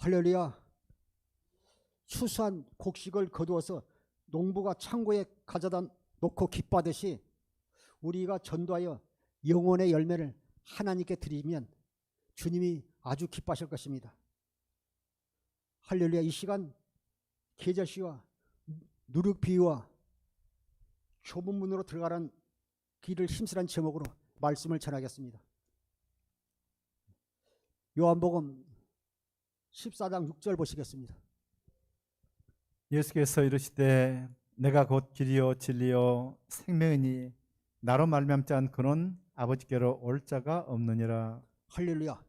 할렐루야. 추수한 곡식을 거두어서 농부가 창고에 가져다 놓고 기뻐하듯이 우리가 전도하여 영혼의 열매를 하나님께 드리면 주님이 아주 기뻐하실 것입니다. 할렐루야. 이 시간 계절시와 누룩비유와 좁은 문으로 들어가는 길을 힘쓰라는 제목으로 말씀을 전하겠습니다. 요한복음 14장 6절 보시겠습니다. 예수께서 이르시되 내가 곧 길이요 진리요 생명이니 나로 말미암지 않고는 아버지께로 올 자가 없느니라. 할렐루야.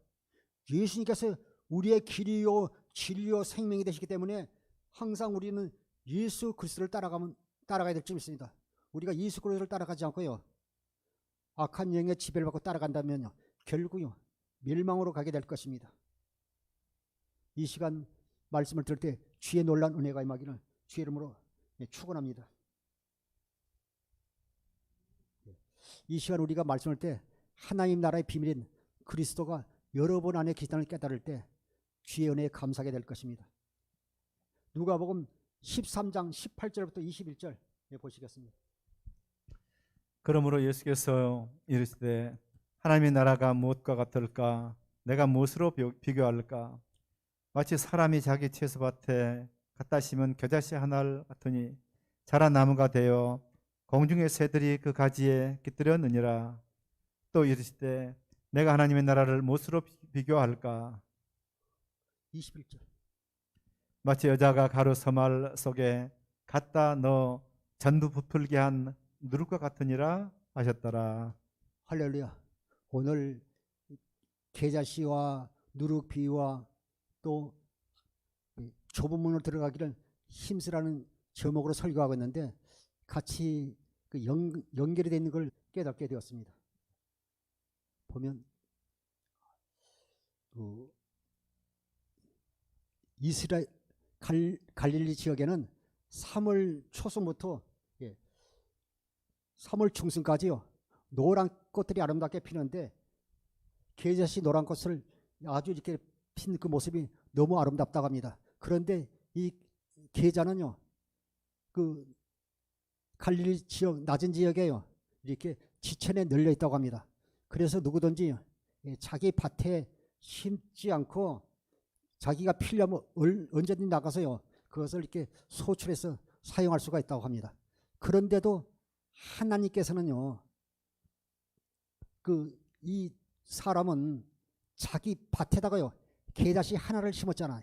예수님께서 우리의 길이요 진리요 생명이 되시기 때문에 항상 우리는 예수 그리스도를 따라가야 될 점이 있습니다. 우리가 예수 그리스도를 따라가지 않고요 악한 영의 지배를 받고 따라간다면요 결국요 멸망으로 가게 될 것입니다. 이 시간 말씀을 들을 때 주의 놀란 은혜가 임하기를 주의 이름으로 축원합니다. 이 시간 우리가 말씀을 때 하나님 나라의 비밀인 그리스도가 여러분 안에 계시다는 깨달을 때 주의 은혜에 감사하게 될 것입니다. 누가복음 13장 18절부터 21절 보시겠습니다. 그러므로 예수께서 이르시되 하나님의 나라가 무엇과 같을까? 내가 무엇으로 비교할까? 마치 사람이 자기 채소밭에 갖다 심은 겨자씨 하나를 같으니 자란 나무가 되어 공중의 새들이 그 가지에 깃들였느니라. 또 이르시되 내가 하나님의 나라를 무엇으로 비교할까? 21절. 마치 여자가 가루 서말 속에 갖다 넣어 전부 부풀게 한 누룩과 같으니라 하셨더라. 할렐루야. 오늘 계자씨와 누룩 비유와 또 좁은 문으로 들어가기를 힘쓰라는 제목으로 설교하고 있는데 같이 그 연결이 되어 있는 걸 깨닫게 되었습니다. 보면 이스라엘 갈릴리 지역에는 3월 초순부터 3월 중순까지요 노란 꽃들이 아름답게 피는데 계자씨 노란 꽃을 아주 이렇게 핀 그 모습이 너무 아름답다고 합니다. 그런데 이 계자는요 그 갈릴리 지역 낮은 지역에요 이렇게 지천에 널려 있다고 합니다. 그래서 누구든지 자기 밭에 심지 않고 자기가 필요하면 언제든지 나가서요 그것을 이렇게 소출해서 사용할 수가 있다고 합니다. 그런데도 하나님께서는요 이 사람은 자기 밭에다가요 계자씨 하나를 심었잖아요.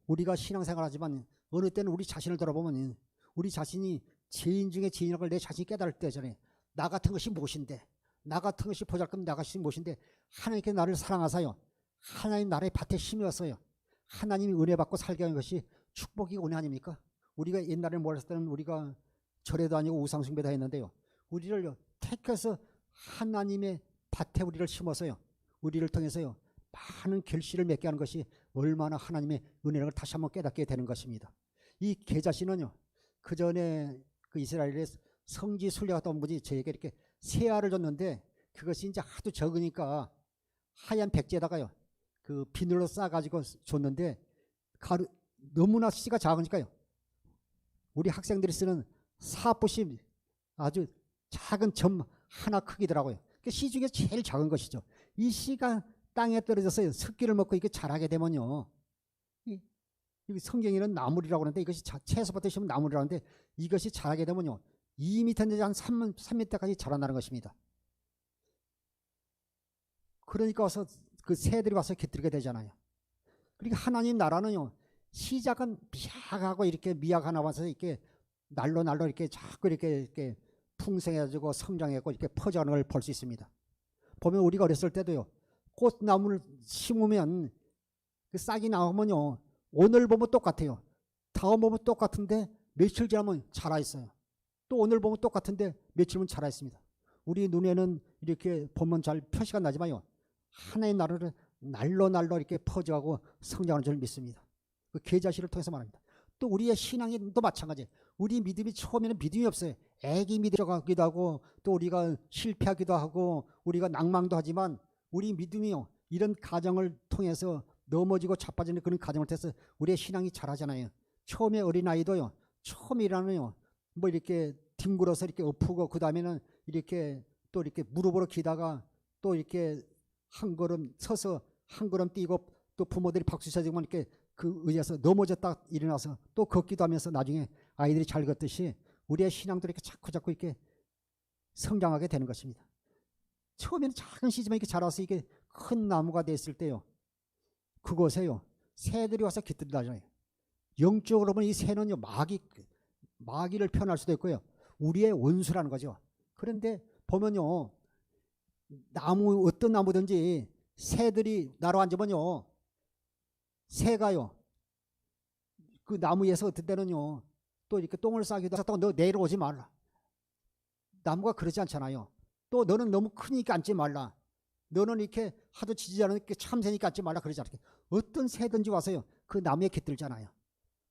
우리가 신앙생활 하지만 어느 때는 우리 자신을 돌아보면 우리 자신이 죄인 중에 죄인이라는 걸 내 자신이 깨달을 때잖아요. 나 같은 것이 무엇인데, 나 같은 것이 보잘것없는 나 같은 것이 무엇인데 하나님께 나를 사랑하사요 하나님 나라의 밭에 심었어요. 하나님이 은혜 받고 살게 하는 것이 축복이고 은혜 아닙니까? 우리가 옛날에 몰랐을 때는 우리가 절에도 아니고 우상숭배도 했는데요 우리를 택해서 하나님의 밭에 우리를 심어서요 우리를 통해서요 많은 결실을 맺게 하는 것이 얼마나 하나님의 은혜라는 걸 다시 한번 깨닫게 되는 것입니다. 이 계자씨는요 그 전에 그 이스라엘의 성지 순례 갔다 온 분이 저에게 이렇게 새알을 줬는데 그것이 이제 하도 적으니까 하얀 백지에다가요 그 비늘로 싸가지고 줬는데 너무나 씨가 작으니까요 우리 학생들이 쓰는 사붓이 아주 작은 점 하나 크기더라고요. 씨 중에 제일 작은 것이죠. 이 씨가 땅에 떨어져서 습기를 먹고 이게 자라게 되면요 이 성경에는 나물이라고 하는데 이것이 채소밭에 심으면 나물이라고 하는데 이것이 자라게 되면요 2m 내지 한 3m까지 자라나는 것입니다. 그러니까 와서 그 새들이 와서 깃들게 되잖아요. 그러니까 하나님 나라는요 시작은 미약하고 이렇게 미약 하나 와서 이렇게 날로 이렇게 자꾸 이렇게 풍성해지고 성장하고 이렇게 퍼져가는 걸 볼 수 있습니다. 보면 우리가 어렸을 때도요 꽃나무를 심으면 그 싹이 나오면요 오늘 보면 똑같아요. 다음 보면 똑같은데 며칠 지나면 자라 있어요. 또 오늘 보면 똑같은데 며칠 후면 자라 있습니다. 우리 눈에는 이렇게 보면 잘 표시가 나지만요 하나의 나라를 날로 이렇게 퍼져가고 성장하는 줄 믿습니다. 그 계자씨를 통해서 말합니다. 또 우리의 신앙도 마찬가지예요. 우리 믿음이 처음에는 믿음이 없어요. 애기 믿으려가기도 하고 또 우리가 실패하기도 하고 우리가 낭망도 하지만 우리 믿음이요 이런 과정을 통해서 넘어지고 자빠지는 그런 과정을 통해서 우리의 신앙이 자라잖아요. 처음에 어린아이도요. 처음이라는요. 뭐 이렇게 뒹굴어서 이렇게 엎고 그 다음에는 이렇게 또 이렇게 무릎으로 기다가 또 이렇게 한 걸음 서서 한 걸음 뛰고 또 부모들이 박수 쳐주면 이렇게 그 의자에서 넘어졌다 일어나서 또 걷기도 하면서 나중에 아이들이 잘 걷듯이 우리의 신앙도 이렇게 자꾸 이렇게 성장하게 되는 것입니다. 처음에는 작은 씨지만 이렇게 자라서 이게 큰 나무가 됐을 때요. 그곳에요. 새들이 와서 깃들다잖아요. 영적으로 보면 이 새는요. 마귀를 표현할 수도 있고요. 우리의 원수라는 거죠. 그런데 보면요. 나무 어떤 나무든지 새들이 나로 앉으면요. 새가요. 그 나무에서 어떤 때는요. 또 이렇게 똥을 싸기도 하고 너 내려오지 말라. 나무가 그러지 않잖아요. 또 너는 너무 크니까 앉지 말라. 너는 이렇게 하도 지지 않으니까 참새니까 앉지 말라 그러지 않게. 어떤 새든지 와서요. 그 나무에 깃들잖아요.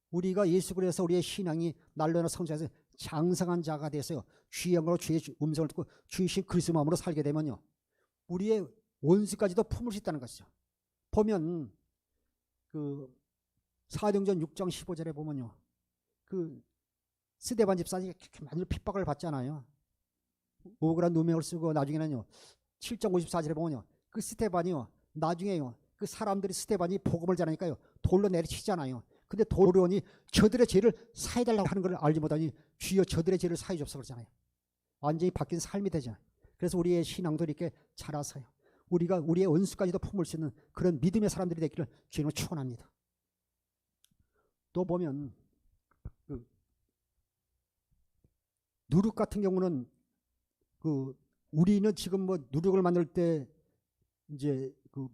우리가 예수 그리스도에서 우리의 신앙이 날로나 성장해서 장성한 자가 돼서요. 주의 영으로 주의 음성을 듣고 주이신 그리스도 마음으로 살게 되면요. 우리의 원수까지도 품을 수 있다는 것이죠. 보면 그 사도행전 6장 15절에 보면요. 그 스데반 집사님이 이렇게 많이 핍박을 받잖아요. 억울한 누명을 쓰고 나중에는요. 7장 54절에 보면요. 그 스데반이요. 나중에요. 그 사람들이 스데반이 복음을 전하니까요. 돌로 내리치잖아요. 근데 도리온이 저들의 죄를 사해달라고 하는 걸 알지 못하니 주여 저들의 죄를 사해 줍소서 그러잖아요. 완전히 바뀐 삶이 되잖아요. 그래서 우리의 신앙도 이렇게 자라서요. 우리가 우리의 원수까지도 품을 수 있는 그런 믿음의 사람들이 되기를 주님을 축원합니다. 또 보면 그 누룩 같은 경우는 그 우리는 지금 뭐 누룩을 만들 때 이제 그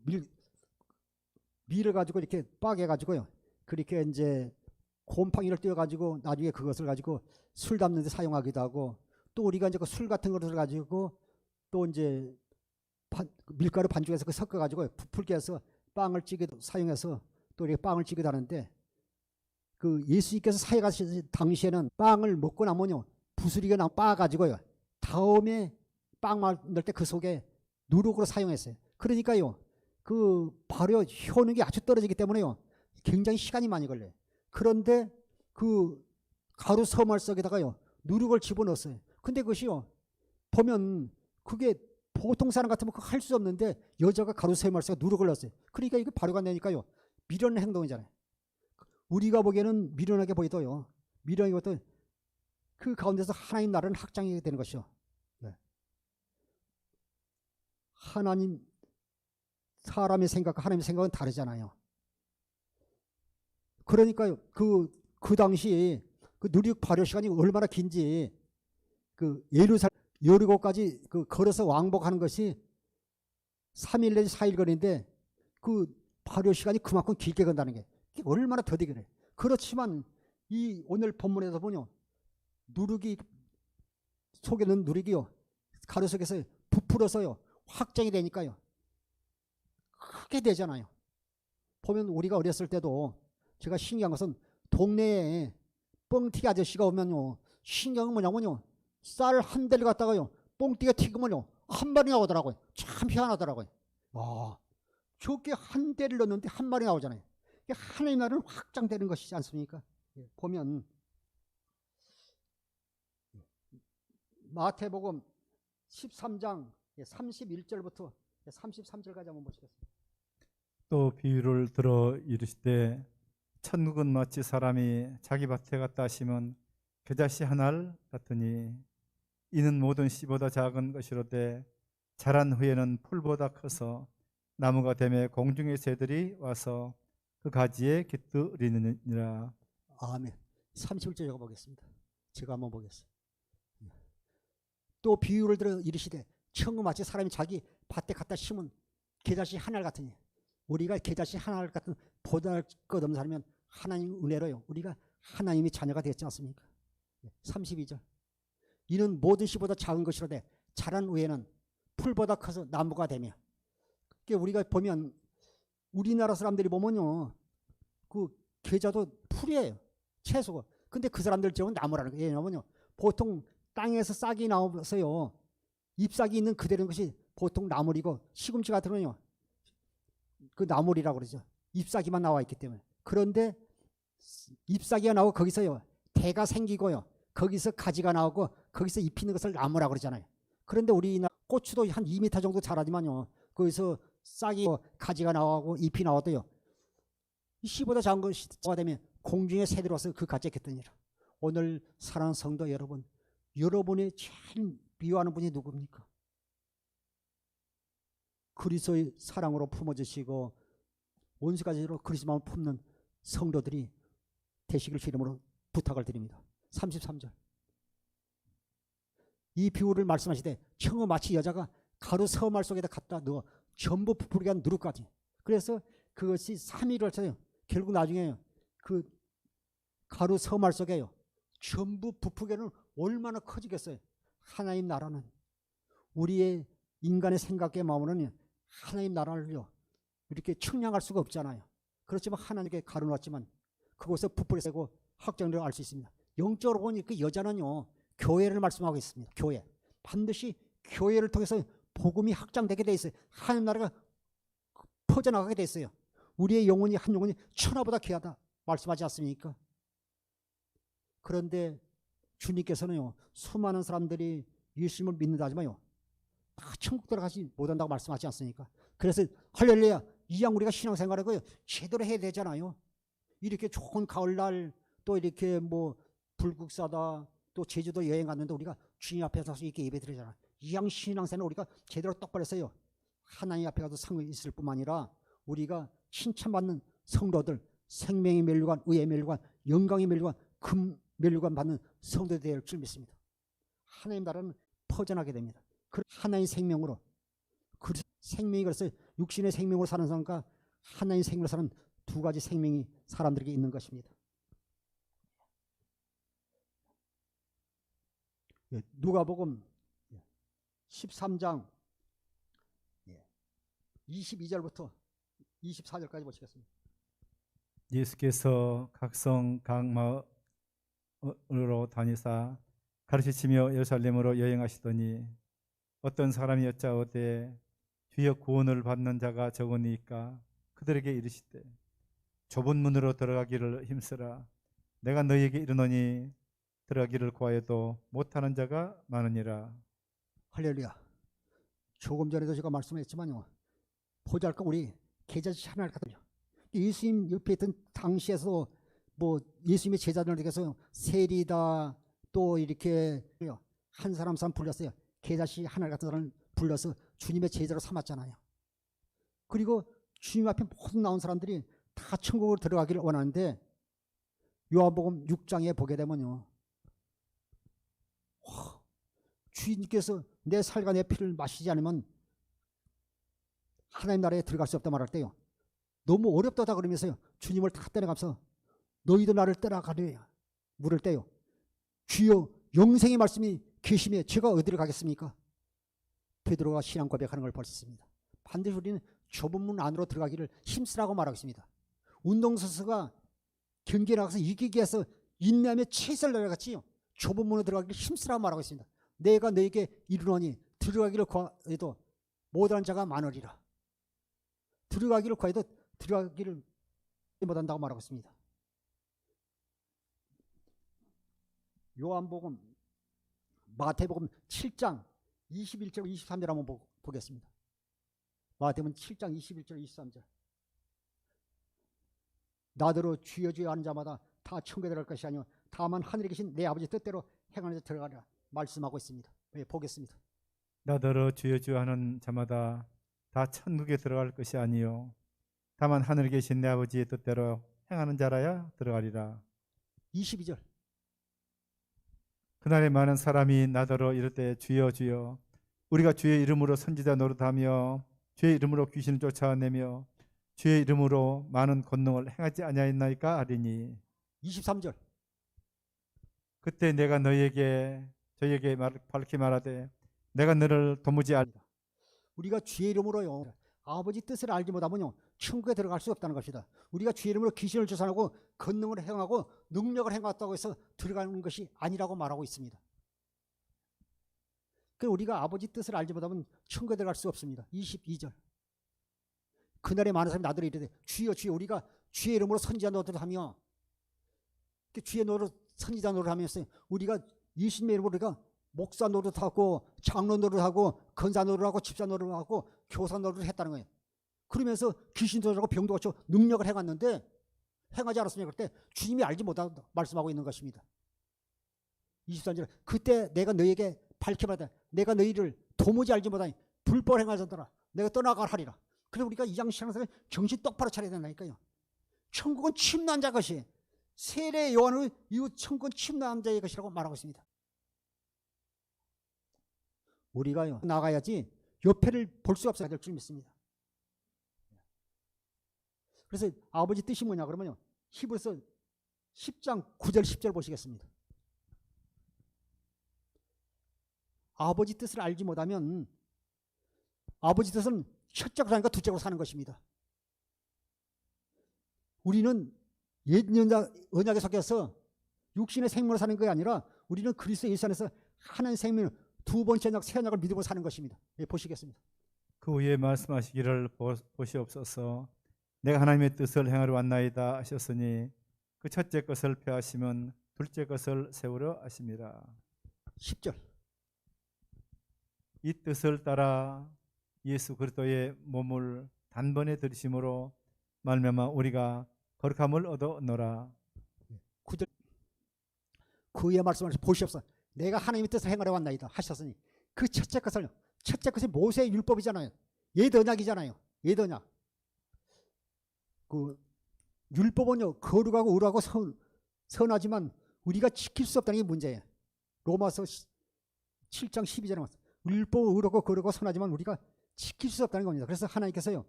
밀을 가지고 이렇게 빻아 가지고요. 그렇게 이제 곰팡이를 띄워 가지고 나중에 그것을 가지고 술 담는 데 사용하기도 하고 또 우리가 이제 그 술 같은 것을 가지고 또 이제 밀가루 반죽해서 그 섞어 가지고 부풀게 해서 빵을 찌기도 사용해서 또 이렇게 빵을 찌기도 하는데 그 예수님께서 사회 가실 당시에는 빵을 먹고 나면요. 부스리게 나 빻아 가지고요. 다음에 빵 만들 때 그 속에 누룩으로 사용했어요. 그러니까요. 그 발효 효능이 아주 떨어지기 때문에요. 굉장히 시간이 많이 걸려요. 그런데 그 가루 서말 속에다가요. 누룩을 집어넣었어요. 근데 그것이요. 보면 그게 보통 사람 같으면 그거 할 수 없는데 여자가 가루 서말 속에 누룩을 넣었어요. 그러니까 이게 발효가 되니까요. 미련한 행동이잖아요. 우리가 보기에는 미련하게 보이도요. 미련하게 보이도 그 가운데서 하나님 나라는 확장이 되는 것이요. 네. 하나님 사람의 생각과 하나님의 생각은 다르잖아요. 그러니까요. 그 당시 그 누룩 발효 시간이 얼마나 긴지 그 여리고까지 그 걸어서 왕복하는 것이 3일 내지 4일 거리인데 그 발효 시간이 그만큼 길게 건다는 게 얼마나 더디게 그래. 그렇지만 이 오늘 본문에서 보뇨. 누룩이 속에 넣은 누룩이요. 가루 속에서 부풀어서요. 확장이 되니까요. 크게 되잖아요. 보면 우리가 어렸을 때도 제가 신기한 것은 동네에 뻥튀기 아저씨가 오면요. 신기한 건 뭐냐면요. 쌀 한 대를 갖다가요. 뻥튀기가 튀기면요. 한 마리 나오더라고요. 참 희한하더라고요. 와, 저게 한 대를 넣는데 한 마리 나오잖아요. 하나님 나라는 확장되는 것이지 않습니까? 보면 마태복음 13장 31절부터 33절까지 한번 보시겠습니다. 또 비유를 들어 이르시되 천국은 마치 사람이 자기 밭에 갔다 심은 겨자씨 하나를 같으니 이는 모든 씨보다 작은 것이로되 자란 후에는 풀보다 커서 나무가 되매 공중의 새들이 와서 그 가지에 깃들이느니라. 아멘. 31절 읽어보겠습니다. 제가 한번 보겠습니다. 또 비유를 들어 이르시되 천국 마치 사람이 자기 밭에 갖다 심은 겨자씨 하나를 같으니 우리가 겨자씨 하나를 같은 보잘 것 없는 사람이면 하나님 은혜로요. 우리가 하나님의 자녀가 되었지 않습니까? 32절. 이는 모든 씨보다 작은 것이로되 자란 후에는 풀보다 커서 나무가 되며. 우리가 보면 우리나라 사람들이 보면요. 그 겨자도 풀이에요. 채소고. 근데 그 사람들 지역은 나무라는 거예요. 왜냐면요. 보통 땅에서 싹이 나와서요. 잎사귀 있는 그대로인 것이 보통 나물이고 시금치 같은 거는요. 그 나물이라고 그러죠. 잎사귀만 나와 있기 때문에. 그런데 잎사귀가 나오고 거기서요 대가 생기고요 거기서 가지가 나오고 거기서 잎 있는 것을 나무라고 그러잖아요. 그런데 우리나라 고추도 한 2m 정도 자라지만요 거기서 싹이 가지가 나오고 잎이 나와도요 씨보다 작은 것이 되면 공중의 새들어서 그 가지에 겠더니라. 오늘 사랑하는 성도 여러분, 여러분의 제일 미워하는 분이 누굽니까? 그리스도의 사랑으로 품어주시고 원수까지로 그리스도 마음을 품는 성도들이 되시길 주 이름으로 부탁을 드립니다. 33절. 이 비유를 말씀하시되 청어 마치 여자가 가루 서말 속에다 갖다 넣어 전부 부풀게 한 누룩까지. 그래서 그것이 3일을 쳐요. 결국 나중에 그 가루 서말 속에요. 전부 부풀게는 얼마나 커지겠어요. 하나님 나라는 우리의 인간의 생각의 마음으로는 하나님 나라를요 이렇게 측량할 수가 없잖아요. 그렇지만 하나님께 가르놨지만 그곳에 부풀게 확정되고 알 수 있습니다. 영적으로 보니 그 여자는요 교회를 말씀하고 있습니다. 교회. 반드시 교회를 통해서 복음이 확장되게 돼 있어요. 하나님 나라가 퍼져나가게 돼 있어요. 우리의 영혼이 한 영혼이 천하보다 귀하다 말씀하지 않습니까? 그런데 주님께서는요 수많은 사람들이 예수님을 믿는다 하지만요 다 천국 들어가지 못한다고 말씀하지 않습니까? 그래서 할렐루야 이왕 우리가 신앙생활을 제대로 해야 되잖아요. 이렇게 좋은 가을날 또 이렇게 뭐 불국사다 또 제주도 여행 갔는데 우리가 주님 앞에 서서 이렇게 예배 드리잖아요. 이왕 신앙생활을 우리가 제대로 똑바로 했어요. 하나님 앞에 가도 상이 있을 뿐만 아니라 우리가 칭찬받는 성도들 생명의 멸류관, 의의 멸류관, 영광의 멸류관, 금 멸류관 받는 성도들이 될 줄 믿습니다. 하나님 나라는 퍼져나게 됩니다. 그 하나의 생명으로 그 생명이 그래서 육신의 생명으로 사는 사람과 하나의 생명으로 사는 두 가지 생명이 사람들에게 있는 것입니다. 누가복음 13장 22절부터 24절까지 보시겠습니다. 예수께서 각성 각 마을로 다니사 가르치시며 예루살렘으로 여행하시더니 어떤 사람이 여짜오되 주여 구원을 받는 자가 적으니까 그들에게 이르시되 좁은 문으로 들어가기를 힘쓰라. 내가 너희에게 이르노니 들어가기를 구하여도 못하는 자가 많으니라. 할렐루야. 조금 전에도 제가 말씀했지만요. 보잘것 우리 계좌지 하나를 갖다요. 예수님 옆에 있던 당시에서 뭐 예수님의 제자들에게서 세리다 또 이렇게 한 사람 불렀어요. 계자씨 하나를 같은 사람을 불러서 주님의 제자로 삼았잖아요. 그리고 주님 앞에 모든 나온 사람들이 다 천국으로 들어가기를 원하는데 요한복음 6장에 보게 되면요. 주님께서 내 살과 내 피를 마시지 않으면 하나님 나라에 들어갈 수 없다 말할 때요. 너무 어렵다 그러면서요. 주님을 다 떠나가면서 너희도 나를 떠나가려 물을 때요. 주여 영생의 말씀이 계시며 제가 어디로 가겠습니까? 베드로가 신앙 고백하는 걸 볼 수 있습니다. 반드시 우리는 좁은 문 안으로 들어가기를 힘쓰라고 말하고 있습니다. 운동선수가 경기에 나가서 이기기 위해서 인내하며 최선을 다해갔지요. 좁은 문으로 들어가기를 힘쓰라고 말하고 있습니다. 내가 너에게 이르노니 들어가기를 구하여도 못하는 자가 많으리라. 들어가기를 구하여도 들어가기를 못한다고 말하고 있습니다. 요한복음 마태복음 7장 21절 23절 한번 보겠습니다. 마태복음 7장 21절 23절. 나더러 주여 주여 하는 자마다 다 천국에 들어갈 것이 아니요 다만 하늘에 계신 내 아버지 뜻대로 행하는 자 들어가리라 말씀하고 있습니다. 네, 보겠습니다. 나더러 주여 주여 하는 자마다 다 천국에 들어갈 것이 아니요 다만 하늘에 계신 내 아버지의 뜻대로 행하는 자라야 들어가리라. 22절. 그날에 많은 사람이 나더러 이를 때 주여 주여 우리가 주의 이름으로 선지자 노릇하며 주의 이름으로 귀신을 쫓아내며 주의 이름으로 많은 권능을 행하지 아니하였나이까 하리니 23절. 그때 내가 너희에게 저희에게 밝히 말하되 내가 너를 도무지 우리가 주의 이름으로요 아버지 뜻을 알지 못하면요 천국에 들어갈 수 없다는 것이다. 우리가 주의 이름으로 귀신을 쫓아내고 권능을 행하고 능력을 행했다고 해서 들어가는 것이 아니라고 말하고 있습니다. 그 우리가 아버지 뜻을 알지 못하면 천국에 들어갈 수 없습니다. 22절. 그날에 많은 사람이 나더러 이르되 주여 주여 우리가 주의 이름으로 선지자 노릇을 하며 주의 노릇 선지자 노릇을 하면서 우리가 예수님의 이름으로 우리가 목사 노릇하고 장로 노릇하고 건사 노릇하고 집사 노릇하고 교사 노릇을 했다는 거예요. 그러면서 귀신 들어가고 병도 고쳐 능력을 행했는데 행하지 않았습니까? 그때 주님이 알지 못하고 말씀하고 있는 것입니다. 23절 그때 내가 너희에게 밝혀받아 내가 너희를 도무지 알지 못하니 불법 행하자더라 내가 떠나가라 하리라. 그래서 우리가 이장 신앙생활 정신 똑바로 차려야 된다니까요. 천국은 침노한 자 것이 세례 요한의 이후 천국은 침노한 자의 것이라고 말하고 있습니다. 우리가요 나가야지 옆에를 볼 수 없어야 될 줄 믿습니다. 그래서 아버지 뜻이 뭐냐 그러면요 히브리서 10장 9절 10절 보시겠습니다. 아버지 뜻을 알지 못하면 아버지 뜻은 첫째로 사니까 둘째로 사는 것입니다. 우리는 옛 언약에 속해서 육신의 생명으로 사는 것이 아니라 우리는 그리스도 예수 안에서 하나님 생명을 두 번째 언약 새 언약을 믿음으로 사는 것입니다. 예, 보시겠습니다. 그 후에 말씀하시기를 보시옵소서 내가 하나님의 뜻을 행하러 왔나이다 하셨으니 그 첫째 것을 폐하시면 둘째 것을 세우려 하심이라. 10절 이 뜻을 따라 예수 그리스도의 몸을 단번에 들이심으로 말미암아 우리가 거룩함을 얻어노라. 9절 그 후에 말씀하셔서 보시옵소서 내가 하나님의 뜻을 행하러 왔나이다 하셨으니 그 첫째 것이 모세의 율법이잖아요. 옛 언약이잖아요. 옛 언약. 그 율법은요 거룩하고 의로하고 선하지만 우리가 지킬 수 없다는 게 문제예요. 로마서 7장 12절에 말씀 율법은 의롭고 거룩하고 선하지만 우리가 지킬 수 없다는 겁니다. 그래서 하나님께서요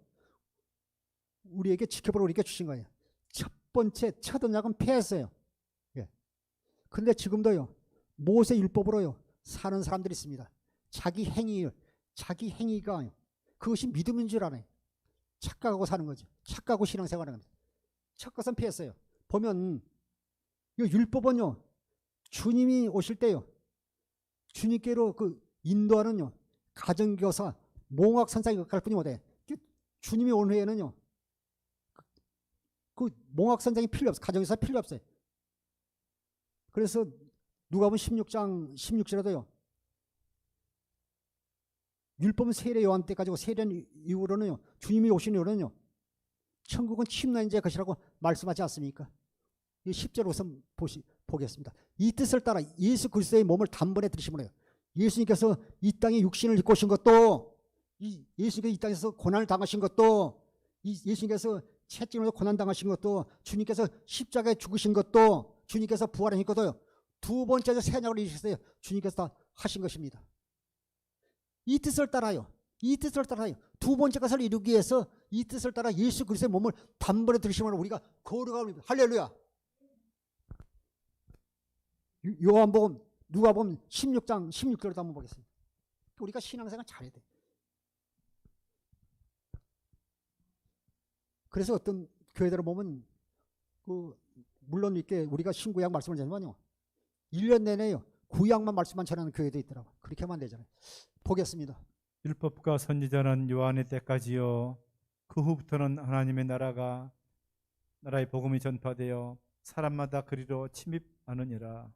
우리에게 지켜보라 우리에게 주신 거예요. 첫 번째 첫 언약은 폐했어요. 예. 근데 지금도요 모세 율법으로요 사는 사람들이 있습니다. 자기 행위가 그것이 믿음인 줄 알아요. 착각하고 사는 거죠. 착각하고 신앙생활하는 겁니다. 첫 것은 피했어요. 보면 이 율법은요 주님이 오실 때요 주님께로 그 인도하는요 가정교사 몽학 선생이 갈 뿐이 못해. 주님이 온 후에는요 그 몽학 선생이 필요 없어요. 가정교사 필요 없어요. 그래서 누가복음 16장 16절에도요 율법은 세례 요한 때까지고 세례 이후로는요 주님이 오신 이후로는요 천국은 침노한 자의 것이라고 말씀하지 않습니까? 이 10절 우선 보겠습니다. 이 뜻을 따라 예수 그리스도의 몸을 단번에 들이심으로 해요. 예수님께서 이 땅에 육신을 입고 오신 것도 예수님께서 이 땅에서 고난을 당하신 것도 예수님께서 채찍으로 고난 당하신 것도 주님께서 십자가에 죽으신 것도 주님께서 부활하신 것도요 두 번째로 새 언약을 이루셨어요. 주님께서 다 하신 것입니다. 이 뜻을 따라요. 두 번째 것을 이루기 위해서 이 뜻을 따라 예수 그리스도의 몸을 단번에 들이심으로 우리가 거룩함을 할렐루야. 요한복음 누가복음 16장 16절도 한번 보겠습니다. 우리가 신앙생활 잘해야 돼. 그래서 어떤 교회들을 보면 물론 이렇게 우리가 신구약 말씀을 전하면요 1년 내내요 구약만 말씀만 전하는 교회도 있더라고요. 그렇게 하면 안 되잖아요. 보겠습니다. 율법과 선지자는 요한의 때까지요 그 후부터는 하나님의 나라의 복음이 전파되어 사람마다 그리로 침입하느니라.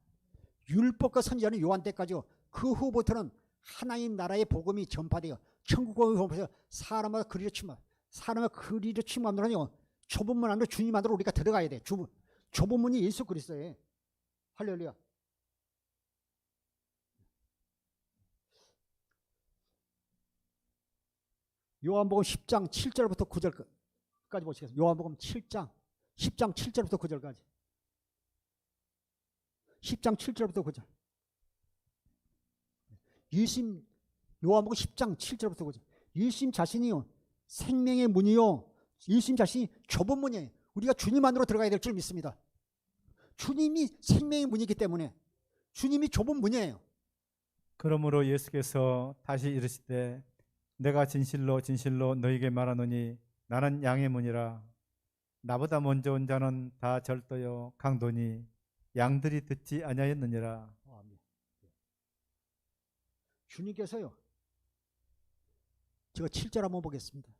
율법과 선지자는 요한 때까지요 그 후부터는 하나님 나라의 복음이 전파되어 천국의 복음에서 사람마다 그리로 침입하느니요 좁은 문 안으로 주님 안으로 우리가 들어가야 돼. 좁은 문이 예수 그리스도예요. 할렐루야. 요한복음 10장 7절부터 9절까지 보시겠습니다. 요한복음 10장 7절부터 9절까지. 10장 7절부터 9절. 요한복음 10장 7절부터 9절. 예수님 자신이요 생명의 문이요 예수님 자신이 좁은 문이에요. 우리가 주님 안으로 들어가야 될 줄 믿습니다. 주님이 생명의 문이기 때문에 주님이 좁은 문이에요. 그러므로 예수께서 다시 이르시되 내가 진실로 진실로 너희에게 말하노니 나는 양의 문이라. 나보다 먼저 온 자는 다 절도요 강도니 양들이 듣지 아니하였느니라. 주님께서요 제가 7절 한번 보겠습니다.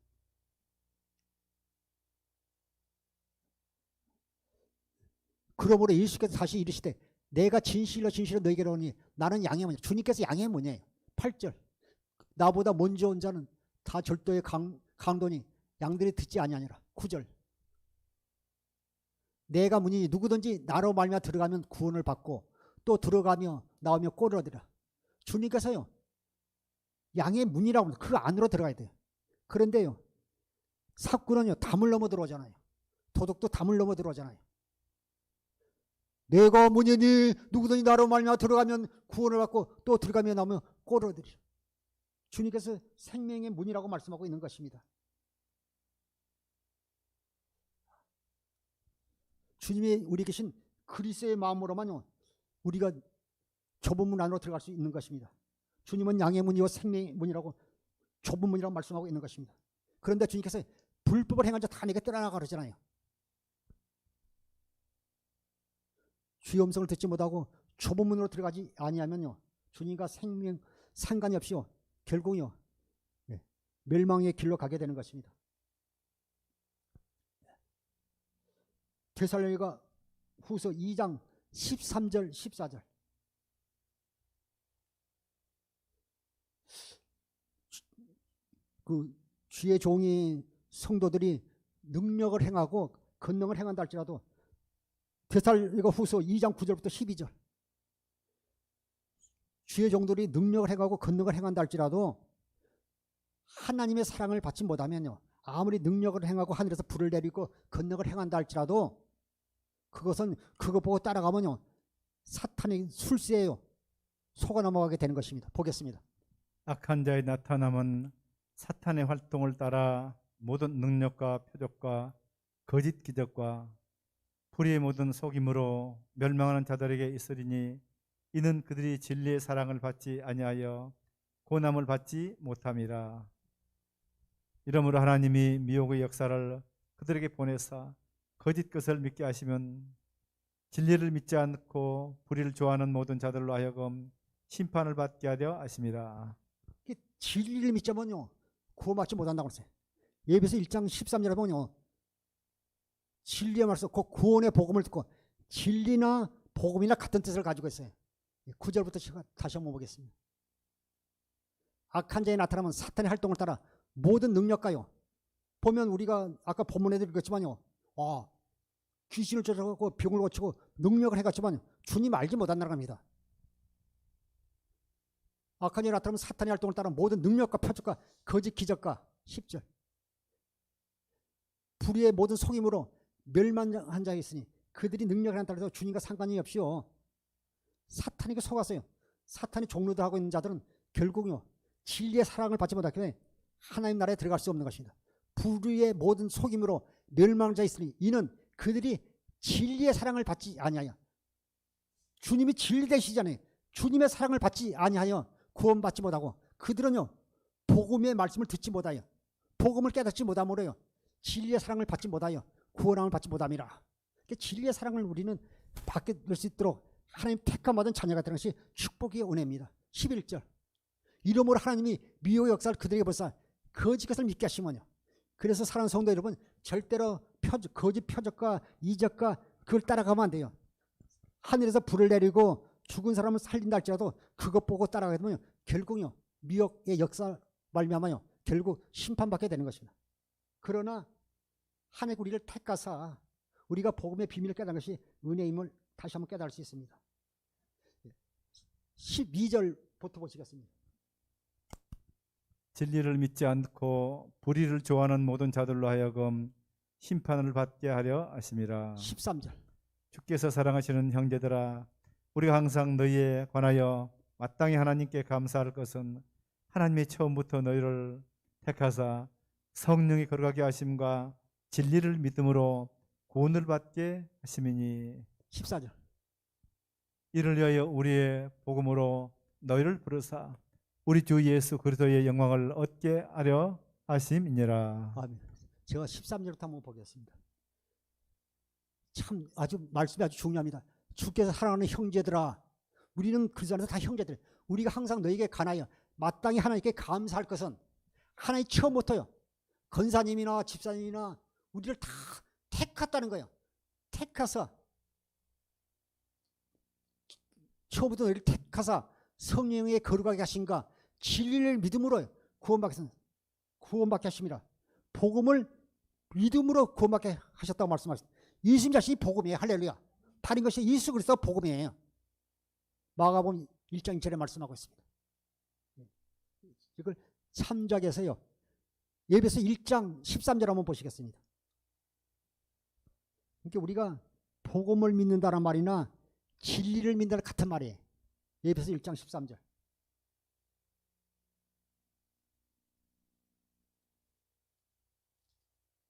그러므로 예수께서 다시 이르시되 내가 진실로 진실로 너희에게 이르노니 나는 양의 문이라. 주님께서 양의 문이에요. 8절. 나보다 먼저 온 자는 다 절도의 강도니 양들이 듣지 아니하니라. 9절. 내가 문이니 누구든지 나로 말미암아 들어가면 구원을 받고 또 들어가며 나오며 꼴을 얻으리라. 주님께서요 양의 문이라고 합니다. 그 안으로 들어가야 돼요. 그런데요 사꾼은요 담을 넘어 들어오잖아요. 도둑도 담을 넘어 들어오잖아요. 내가 문이니 누구든지 나로 말미암아 들어가면 구원을 받고 또 들어가며 나오며 꼴을 얻으리라. 주님께서 생명의 문이라고 말씀하고 있는 것입니다. 주님이 우리 계신 그리스도의 마음으로만요 우리가 좁은 문 안으로 들어갈 수 있는 것입니다. 주님은 양의 문이요 생명의 문이라고 좁은 문이라고 말씀하고 있는 것입니다. 그런데 주님께서 불법을 행한 자 다 내게 떠나가 그러잖아요. 주의 음성을 듣지 못하고 좁은 문으로 들어가지 아니하면요 주님과 생명 상관이 없이요 결국요 멸망의 길로 가게 되는 것입니다. 데살로니가 후서 2장 13절 14절. 그 주의 종이 성도들이 능력을 행하고 권능을 행한다 할지라도 데살로니가 후서 2장 9절부터 12절. 주의 종들이 능력을 행하고 권능을 행한다 할지라도 하나님의 사랑을 받지 못하면요 아무리 능력을 행하고 하늘에서 불을 내리고 권능을 행한다 할지라도 그것은 그거 보고 따라가면요 사탄의 술세예요. 속아 넘어가게 되는 것입니다. 보겠습니다. 악한 자의 나타남은 사탄의 활동을 따라 모든 능력과 표적과 거짓 기적과 불의의 모든 속임으로 멸망하는 자들에게 있으리니 이는 그들이 진리의 사랑을 받지 아니하여 고난을 받지 못함이라. 이러므로 하나님이 미혹의 역사를 그들에게 보내사 거짓 것을 믿게 하시면 진리를 믿지 않고 불의를 좋아하는 모든 자들로 하여금 심판을 받게 하려 하심이라. 진리를 믿자면요 구원받지 못한다고 했어요. 예배서 1장 13절에 보면요 진리의 말씀 그 구원의 복음을 듣고 진리나 복음이나 같은 뜻을 가지고 있어요. 9절부터 다시 한번 보겠습니다. 악한 자에 나타나면 사탄의 활동을 따라 모든 능력가요 보면 우리가 아까 본문에도 읽었지만요 귀신을 쫓아가고 병을 고치고 능력을 해갔지만 주님 알지 못한다는 겁니다. 악한 자에 나타나면 사탄의 활동을 따라 모든 능력과 표적과 거짓 기적과 10절. 불의의 모든 속임으로 멸망한 자가 있으니 그들이 능력을 한다 해서 주님과 상관이 없이요 사탄에게 속았어요. 사탄이 종로들 하고 있는 자들은 결국요 진리의 사랑을 받지 못하기 때문에 하나님 나라에 들어갈 수 없는 것입니다. 불의의 모든 속임으로 멸망한 자 있으니 이는 그들이 진리의 사랑을 받지 아니하여 주님이 진리 되시잖아요. 주님의 사랑을 받지 아니하여 구원받지 못하고 그들은요 복음의 말씀을 듣지 못하여 복음을 깨닫지 못함으로요 진리의 사랑을 받지 못하여 구원함을 받지 못함이라. 진리의 사랑을 우리는 받게 될 수 있도록 하나님 택함 받은 자녀가 되는 것이 축복의 은혜입니다. 11절. 이러므로 하나님이 미혹의 역사를 그들에게 벌써 거짓 것을 믿게 하시면요. 그래서 사랑하는 성도 여러분 절대로 거짓 표적과 이적과 그걸 따라가면 안 돼요. 하늘에서 불을 내리고 죽은 사람을 살린다 할지라도 그것 보고 따라가게 되면 결국요 미혹의 역사 말미암아요 결국 심판받게 되는 것입니다. 그러나 하나님 우리를 택하사 우리가 복음의 비밀을 깨달은 것이 은혜임을 다시 한번 깨달을 수 있습니다. 12절부터 보시겠습니다. 진리를 믿지 않고 불의를 좋아하는 모든 자들로 하여금 심판을 받게 하려 하심이라. 13절. 주께서 사랑하시는 형제들아 우리가 항상 너희에 관하여 마땅히 하나님께 감사할 것은 하나님이 처음부터 너희를 택하사 성령이 거룩하게 하심과 진리를 믿음으로 구원을 받게 하심이니 14절. 이를 위하여 우리의 복음으로 너희를 부르사 우리 주 예수 그리스도의 영광을 얻게 하려 하심이니라. 아멘. 제가 13절부터 한번 보겠습니다. 참 아주 말씀이 아주 중요합니다. 주께서 사랑하는 형제들아 우리는 그리스도 안에서 다 형제들. 우리가 항상 너에게 관하여 마땅히 하나님께 감사할 것은 하나님 처음부터요. 권사님이나 집사님이나 우리를 다 택했다는 거예요. 택해서 처음부터 너희를 택하사 성령의 거룩하게 하신가 진리를 믿음으로 구원받게 하심이라. 복음을 믿음으로 구원받게 하셨다고 말씀하셨습니다. 예수님 자신이 복음이에요. 할렐루야. 다른 것이 예수 그리스도 복음이에요. 마가복음 1장 2절에 말씀하고 있습니다. 이걸 참작해서요. 예배서 1장 13절 한번 보시겠습니다. 그러니까 우리가 복음을 믿는다는 말이나 진리를 믿는다는 같은 말이에요. 예배서 1장 13절.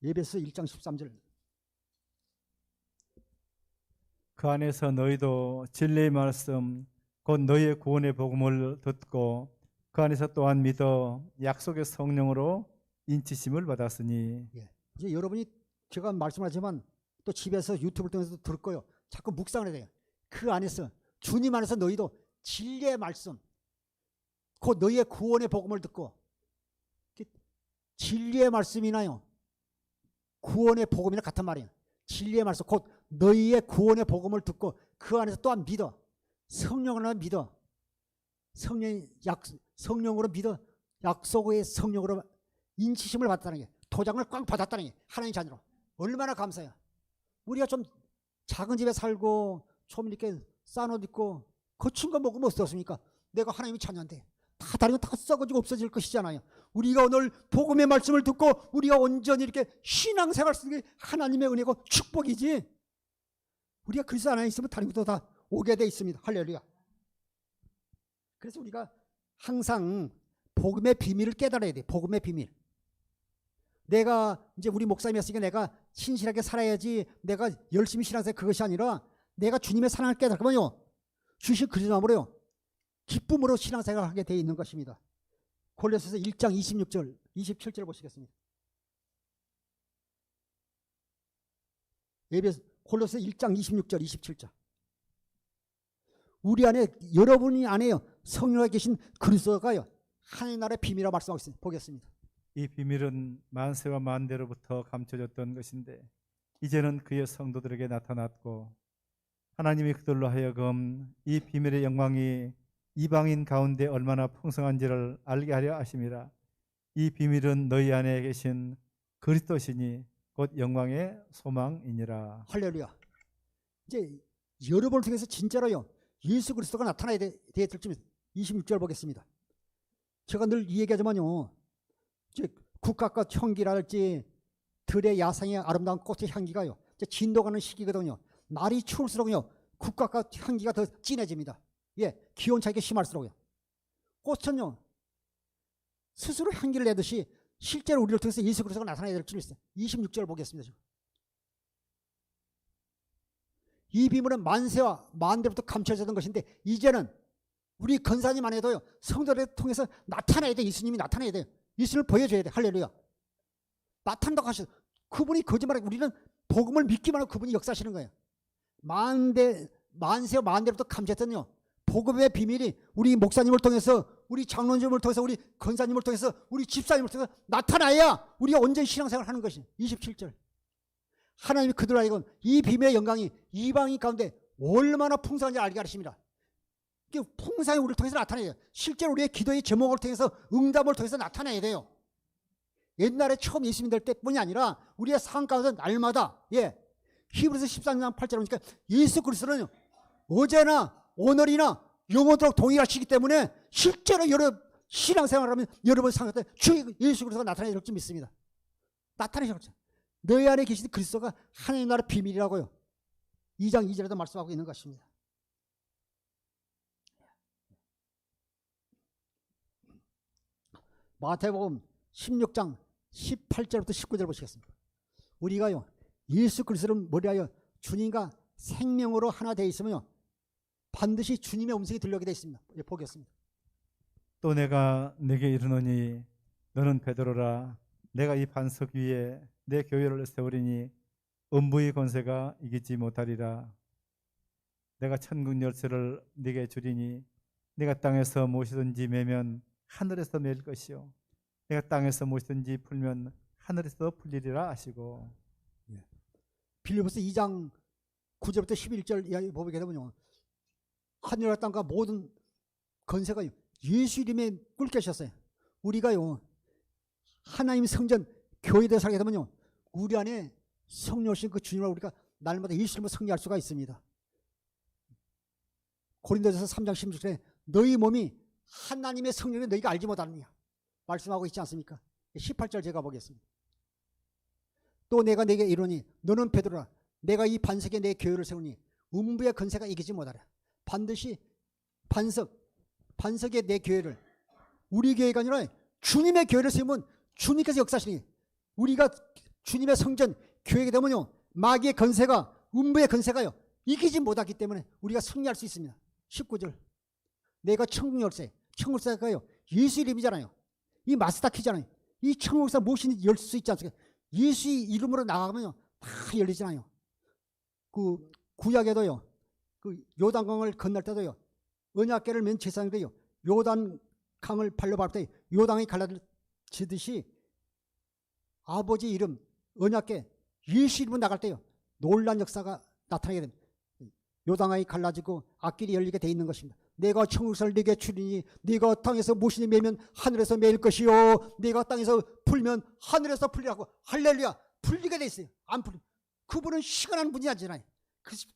예배서 1장 13절. 그 안에서 너희도 진리의 말씀 곧 너희의 구원의 복음을 듣고 그 안에서 또한 믿어 약속의 성령으로 인치심을 받았으니. 예. 이제 여러분이 제가 말씀하지만 또 집에서 유튜브를 통해서 들을 거예요. 자꾸 묵상을 해야 돼요. 그 안에서 주님 안에서 너희도 진리의 말씀 곧 너희의 구원의 복음을 듣고 진리의 말씀이나요 구원의 복음이나 같은 말이에요. 진리의 말씀 곧 너희의 구원의 복음을 듣고 그 안에서 또한 믿어 성령으로 믿어 성령으로 믿어 약속의 성령으로 인치심을 받았다는 게 도장을 꽝 받았다는 게 하나님 자녀로 얼마나 감사해요. 우리가 좀 작은 집에 살고 좀 이렇게 싼 옷 입고 거친 거 먹으면 어떻습니까? 내가 하나님의 자녀인데 다 다른 거 다 썩어지고 없어질 것이잖아요. 우리가 오늘 복음의 말씀을 듣고 우리가 온전히 이렇게 신앙생활 쓰는 게 하나님의 은혜고 축복이지. 우리가 그리스도 안에 있으면 다른 것도 다 오게 돼 있습니다. 할렐루야. 그래서 우리가 항상 복음의 비밀을 깨달아야 돼. 복음의 비밀. 내가 이제 우리 목사님이었으니까 내가 신실하게 살아야지 내가 열심히 신앙생활 그것이 아니라 내가 주님의 사랑을 깨달으면요 주신 그리스도함으로요 기쁨으로 신앙생활을 하게 되어 있는 것입니다. 골로새서 1장 26절 27절 보시겠습니다. 골로새 1장 26절 27절. 우리 안에 여러분이 안에요 성령에 계신 그리스도가요 하나님 나라의 비밀이라고 말씀하고 있습니다. 보겠습니다. 이 비밀은 만세와 만대로부터 감춰졌던 것인데 이제는 그의 성도들에게 나타났고 하나님이 그들로 하여금 이 비밀의 영광이 이방인 가운데 얼마나 풍성한지를 알게 하려 하심이라. 이 비밀은 너희 안에 계신 그리스도시니 곧 영광의 소망이니라. 할렐루야. 이제 여러분을 통해서 진짜로요 예수 그리스도가 나타나야 될 줄 26절 보겠습니다. 제가 늘 이 얘기하지만요 이제 국화꽃 향기랄지 들의 야상의 아름다운 꽃의 향기가요 이제 진도가는 시기거든요. 날이 추울수록요 국화꽃 향기가 더 진해집니다. 예, 기온 차이가 심할수록요. 꽃은요 스스로 향기를 내듯이 실제로 우리를 통해서 예수 그리스도가 나타나야 될 줄 있어요. 26절 보겠습니다. 이 비밀은 만세와 만대부터 감춰졌던 것인데 이제는 우리 권사님 안에도요 성도를 통해서 나타나야 돼. 예수님이 나타나야 돼요. 예수님을 보여줘야 돼. 할렐루야. 나타난다고 하셔. 그분이 거짓말하고 우리는 복음을 믿기만 하고 그분이 역사하시는 거예요. 만세와 만대부터 감춰졌던요 복음의 비밀이 우리 목사님을 통해서 우리 장로님을 통해서 우리 권사님을 통해서 우리 집사님을 통해서 나타나야 우리가 온전히 신앙생활을 하는 것이 27절. 하나님이 그들 하여금 이 비밀의 영광이 이방인 가운데 얼마나 풍성한지 알게 하십니다. 풍성이 우리를 통해서 나타나야 돼요. 실제로 우리의 기도의 제목을 통해서 응답을 통해서 나타나야 돼요. 옛날에 처음 예수 믿을 때뿐이 아니라 우리의 삶 가운데 날마다 히브리서 13장 8절 보니까 예수 그리스도는 어제나 오늘이나 영원토록 동일하시기 때문에 실제로 여러분 신앙생활을 하면 여러분 상할 때 주 예수 그리스도가 나타나야 될 줄 믿습니다. 나타나셨죠. 너희 안에 계신 그리스도가 하나님 나라의 비밀이라고요. 2장 2절에도 말씀하고 있는 것입니다. 마태복음 16장 18절부터 19절 보시겠습니다. 우리가요 예수 그리스도를 머리하여 주님과 생명으로 하나 되어 있으면요 반드시 주님의 음성이 들려오게 되어 있습니다. 보겠습니다. 또 내가 네게 이르노니 너는 베드로라. 내가 이 반석 위에 내 교회를 세우리니 음부의 권세가 이기지 못하리라. 내가 천국 열쇠를 네게 주리니 네가 땅에서 무엇이든지 매면 하늘에서 맬 것이요 내가 땅에서 무엇이든지 풀면 하늘에서 풀리리라 하시고. 빌립보서 2장 9절부터 11절 이야기 보게 되면요 하늘과 땅과 모든 건세가 예수 이름에 꿀깨셨어요. 우리가요 하나님 성전 교회에 살게 되면요 우리 안에 성령신 그 주님을 우리가 날마다 예수 이름으로 승리할 수가 있습니다. 고린도전서 3장 16절에 너희 몸이 하나님의 성령을 너희가 알지 못하느냐 말씀하고 있지 않습니까? 18절 제가 보겠습니다. 또 내가 네게 이르노니 너는 베드로라 내가 이 반석에 내 교회를 세우니 음부의 건세가 이기지 못하라. 반드시 반석에 내 교회를 우리 교회가 아니라 주님의 교회를 세우면 주님께서 역사하시니 우리가 주님의 성전 교회가 되면요 마귀의 건세가 음부의 건세가요 이기지 못하기 때문에 우리가 승리할 수 있습니다. 19절 내가 천국 열쇠 천국사가요 예수 이름이잖아요. 이 마스터 키잖아요. 이 천국사 무엇이든지 열 수 있지 않습니까? 예수 이름으로 나가면요 다 열리잖아요. 그 구약에도요 그 요단강을 건널 때도요 언약궤를 맨 제사장들이요 요단강을 발로 밟을 때 요단이 갈라지듯이 아버지 이름 언약궤 예수 이름으로 나갈 때요 놀란 역사가 나타나게 됩니다. 요단강이 갈라지고 앞길이 열리게 돼 있는 것입니다. 내가 천국사를 네게 주리니 네가 땅에서 무엇이니 매면 하늘에서 매일 것이요 네가 땅에서 풀면 하늘에서 풀리라고. 할렐루야. 풀리게 돼 있어요. 안 풀리. 그분은 시간하는 분이 아니잖아요.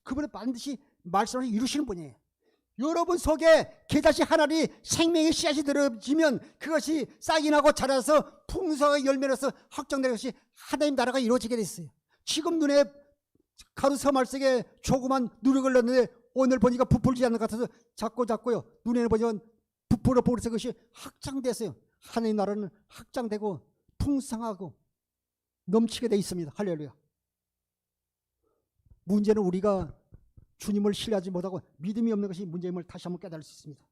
그분은 반드시 말씀을 이루시는 분이에요. 여러분 속에 개다시 하나님 생명의 씨앗이 들어지면 그것이 싹이 나고 자라서 풍성하게 열매로서 확정되는 것이 하나님 나라가 이루어지게 돼 있어요. 지금 눈에 가루 서말 속에 조그만 누룩을 넣었는데 오늘 보니까 부풀지 않는 것 같아서 작고요. 눈에는 보면 부풀어 보면서 그것이 확장됐어요. 하나님 나라는 확장되고 풍성하고 넘치게 돼 있습니다. 할렐루야. 문제는 우리가 주님을 신뢰하지 못하고 믿음이 없는 것이 문제임을 다시 한번 깨달을 수 있습니다.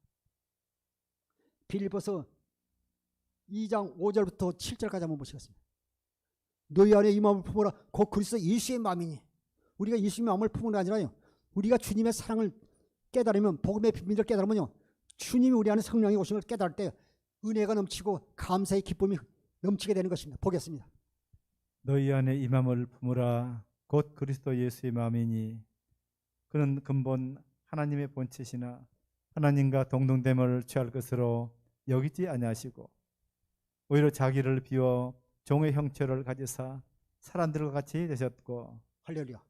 빌립보서 2장 5절부터 7절까지 한번 보시겠습니다. 너희 안에 이 마음을 품어라. 곧 그리스도 예수의 마음이니. 우리가 예수의 마음을 품는 게 아니라요. 우리가 주님의 사랑을 깨달으면 복음의 비밀을 깨달으면요. 주님이 우리 안에 성령이 오신 걸 깨달을 때 은혜가 넘치고 감사의 기쁨이 넘치게 되는 것입니다. 보겠습니다. 너희 안에 이 마음을 품으라. 곧 그리스도 예수의 마음이니 그는 근본 하나님의 본체시나 하나님과 동등됨을 취할 것으로 여기지 아니하시고 오히려 자기를 비워 종의 형체를 가지사 사람들과 같이 되셨고. 할렐루야.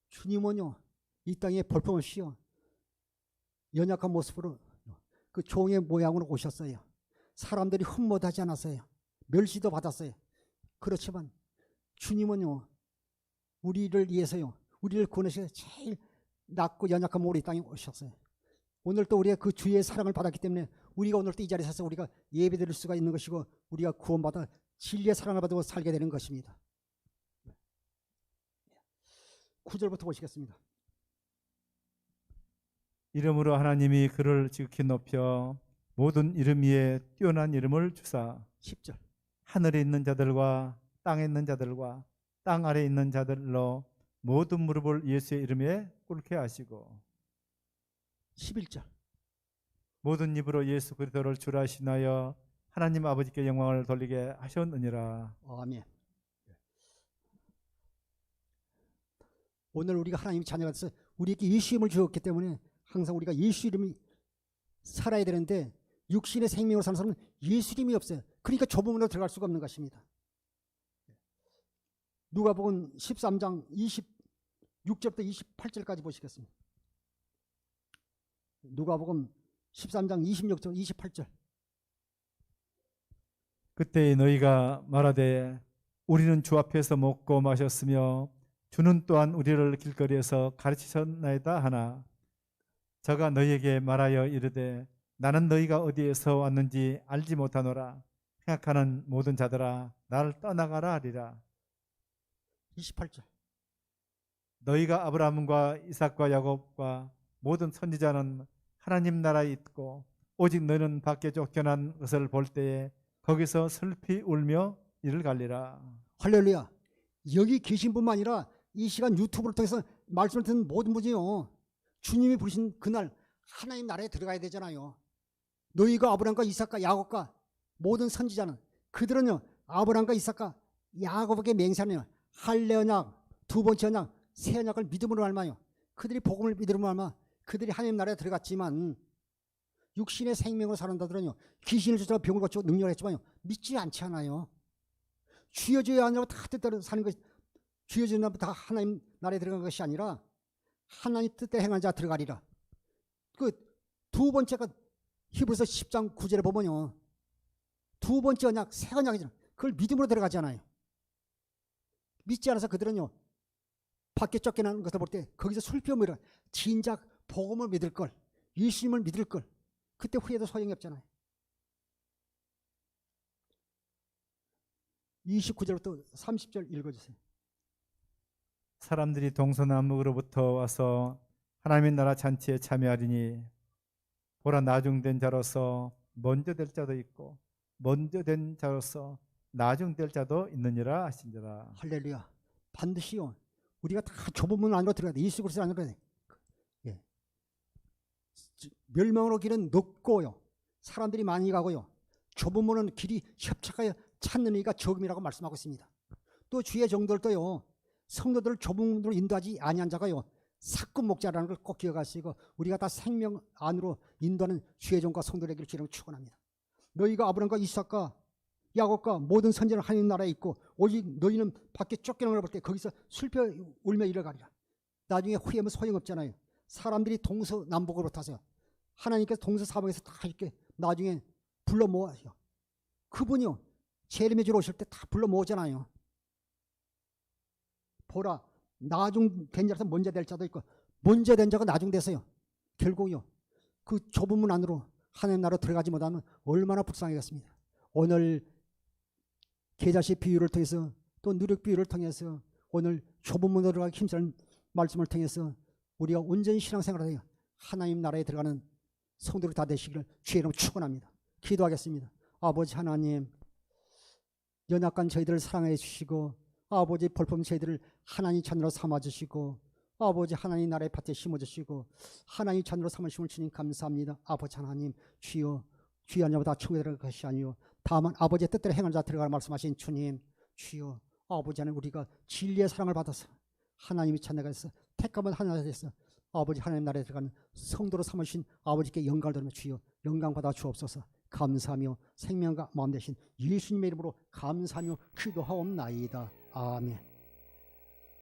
주님은요 이 땅에 볼품없이요 연약한 모습으로 그 종의 모양으로 오셨어요. 사람들이 흠모하지 않았어요. 멸시도 받았어요. 그렇지만 주님은요 우리를 위해서요 우리를 구원하셔서 제일 낮고 연약한 몸으로 이 땅에 오셨어요. 오늘 또 우리가 그 주의 사랑을 받았기 때문에 우리가 오늘 또 이 자리에 서서 우리가 예배드릴 수가 있는 것이고 우리가 구원받아 진리의 사랑을 받고 살게 되는 것입니다. 9절부터 보시겠습니다. 이름으로 하나님이 그를 지극히 높여 모든 이름 위에 뛰어난 이름을 주사 10절 하늘에 있는 자들과 땅에 있는 자들과 땅 아래에 있는 자들로 모든 무릎을 예수의 이름에 꿇게 하시고 11절 모든 입으로 예수 그리스도를 주라 하시나여 하나님 아버지께 영광을 돌리게 하셨느니라. 아멘. 오늘 우리가 하나님의 자녀가 돼서 우리에게 예수 이름을 주었기 때문에 항상 우리가 예수 이름이 살아야 되는데 육신의 생명으로 사는 사람은 예수 이름이 없어요. 그러니까 좁은 문으로 들어갈 수가 없는 것입니다. 누가복음 13장 26절부터 28절까지 보시겠습니다. 누가복음 13장 26절 28절 그때 너희가 말하되 우리는 주 앞에서 먹고 마셨으며 주는 또한 우리를 길거리에서 가르치셨나이다 하나 저가 너희에게 말하여 이르되 나는 너희가 어디에서 왔는지 알지 못하노라. 생각하는 모든 자들아 나를 떠나가라 하리라. 28절 너희가 아브라함과 이삭과 야곱과 모든 선지자는 하나님 나라에 있고 오직 너희는 밖에 쫓겨난 것을 볼 때에 거기서 슬피 울며 이를 갈리라. 할렐루야. 여기 계신 분만 아니라 이 시간 유튜브를 통해서 말씀을 듣는 모든 분이요 주님이 부르신 그날 하나님 나라에 들어가야 되잖아요. 너희가 아브라함과 이삭과 야곱과 모든 선지자는 그들은요 아브라함과 이삭과 야곱에게 맹세하며 할례 언약 두 번째 언약 새 언약을 믿음으로 알마요. 그들이 복음을 믿음으로 알마 그들이 하나님 나라에 들어갔지만 육신의 생명으로 사는다더니요 귀신을 쫓아 병을 고치고 능력을 했지만요 믿지 않지 않아요. 주여 주여 하느라고 다 뜻대로 사는 것이 주여 주여 다 하나님 나라에 들어간 것이 아니라 하나님 뜻대로 행하는 자 들어가리라. 그 두 번째가 히브리서 10장 9절에 보면요 두 번째 언약 새 언약이잖아요. 그걸 믿음으로 들어가잖아요. 믿지 않아서 그들은요 밖에 쫓겨나는 것을 볼 때 거기서 술피움이라 진작 복음을 믿을 걸 예수님을 믿을 걸 그때 후회도 소용이 없잖아요. 29절부터 30절 읽어주세요. 사람들이 동서남북으로부터 와서 하나님의 나라 잔치에 참여하리니 보라 나중된 자로서 먼저 될 자도 있고 먼저 된 자로서 나중될 자도 있느니라 하신지라. 할렐루야. 반드시요 우리가 다 좁은 문 안으로 들어가야 돼. 예수 그리스도 안으로 들어가야 돼. 예. 멸망으로 길은 넓고요 사람들이 많이 가고요 좁은 문은 길이 협착하여 찾는 이가 적음이라고 말씀하고 있습니다. 또 주의 종들도요 성도들을 좁은 문으로 인도하지 아니한 자가요 사꾼 목자라는 걸 꼭 기억하시고 우리가 다 생명 안으로 인도하는 주의 종과 성도들에게 주님을 축원합니다. 너희가 아브라함과 이삭과 야곱과 모든 선지자는 하나님 나라에 있고 오직 너희는 밖에 쫓겨나는 걸 볼 때 거기서 슬퍼 울며 이러가리라. 나중에 후회하면 소용없잖아요. 사람들이 동서남북으로 타서 하나님께서 동서사방에서 다 이렇게 나중에 불러 모아요. 그분이요 재림의 주로 오실 때 다 불러 모으잖아요. 보라 나중된 자라서 먼저 될 자도 있고 먼저 된 자가 나중돼서요 결국요 그 좁은 문 안으로 하나님 나라로 들어가지 못하면 얼마나 불쌍하겠습니다. 오늘 계자식 비유를 통해서 또 누룩 비유를 통해서 오늘 좁은 문으로 들어가기 힘쓰는 말씀을 통해서 우리가 온전히 신앙생활을 해요 하나님 나라에 들어가는 성도들 다 되시기를 주의 이름으로 축원합니다. 기도하겠습니다. 아버지 하나님 연약한 저희들을 사랑해 주시고 아버지 볼품 저희들을 하나님 자녀로 삼아주시고 아버지 하나님 나라의 밭에 심어주시고 하나님 자녀로 삼으심을 주님 감사합니다. 아버지 하나님 주여 귀한 자보다 천국에 들어갈 것이 아니요 다만 아버지의 뜻대로 행하는 자 들어가라 말씀하신 주님 주여 아버지 하나님 우리가 진리의 사랑을 받아서 하나님이 찾나가 있어 택함을 하나가 돼서 아버지 하나님 나라에 들어가는 성도로 삼으신 아버지께 영광을 드리며 주여 영광 받아 주옵소서. 감사하며 생명과 마음 되신 예수님의 이름으로 감사하며 기도하옵나이다. 아멘.